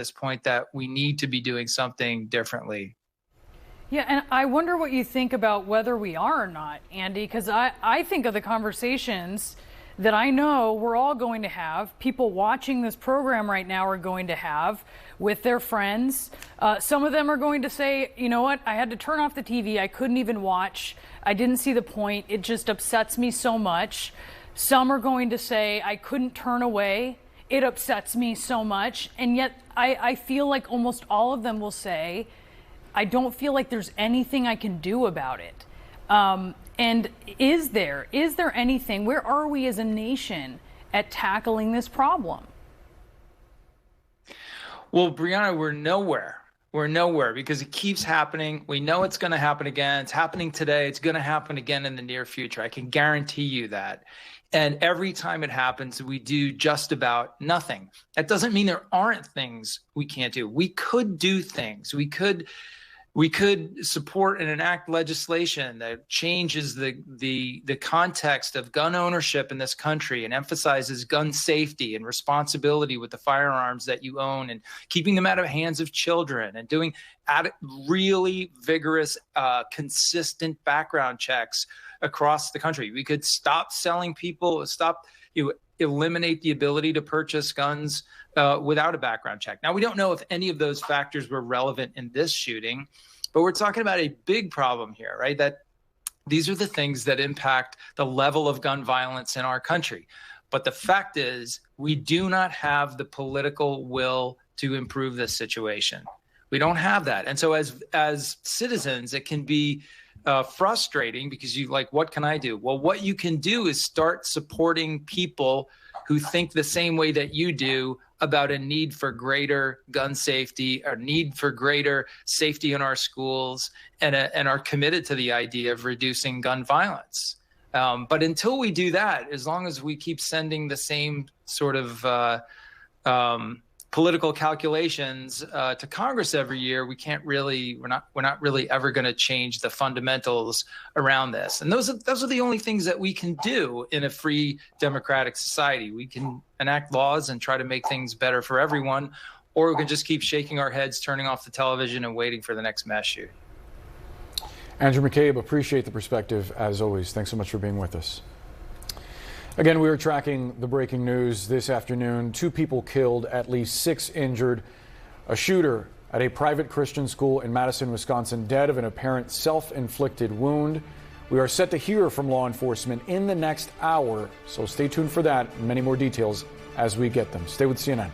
this point that we need to be doing something differently. Yeah, and I wonder what you think about whether we are or not, Andy, because I think of the conversations that I know we're all going to have, people watching this program right now are going to have with their friends. Some of them are going to say, you know what, I had to turn off the TV. I couldn't even watch. I didn't see the point. It just upsets me so much. Some are going to say, I couldn't turn away. It upsets me so much. And yet I feel like almost all of them will say, I don't feel like there's anything I can do about it. And is there anything, where are we as a nation at tackling this problem? Well, Brianna, we're nowhere. We're nowhere because it keeps happening. We know it's going to happen again. It's happening today. It's going to happen again in the near future. I can guarantee you that. And every time it happens, we do just about nothing. That doesn't mean there aren't things we can't do. We could do things. We could support and enact legislation that changes the context of gun ownership in this country and emphasizes gun safety and responsibility with the firearms that you own and keeping them out of the hands of children and doing really vigorous, consistent background checks across the country. We could stop selling people, eliminate the ability to purchase guns without a background check. Now, we don't know if any of those factors were relevant in this shooting, but we're talking about a big problem here, right? That these are the things that impact the level of gun violence in our country. But the fact is, we do not have the political will to improve this situation. We don't have that. And so as citizens, it can be frustrating because you like, what can I do? Well, what you can do is start supporting people who think the same way that you do about a need for greater gun safety, a need for greater safety in our schools, and are committed to the idea of reducing gun violence. But until we do that, as long as we keep sending the same sort of political calculations to Congress every year, we're not really ever going to change the fundamentals around this. And those are the only things that we can do in a free democratic society. We can enact laws and try to make things better for everyone, or we can just keep shaking our heads, turning off the television and waiting for the next mass shooting. Andrew McCabe, appreciate the perspective as always. Thanks so much for being with us. Again, we are tracking the breaking news this afternoon. 2 people killed, at least 6 injured. A shooter at a private Christian school in Madison, Wisconsin, dead of an apparent self-inflicted wound. We are set to hear from law enforcement in the next hour, so stay tuned for that and many more details as we get them. Stay with CNN.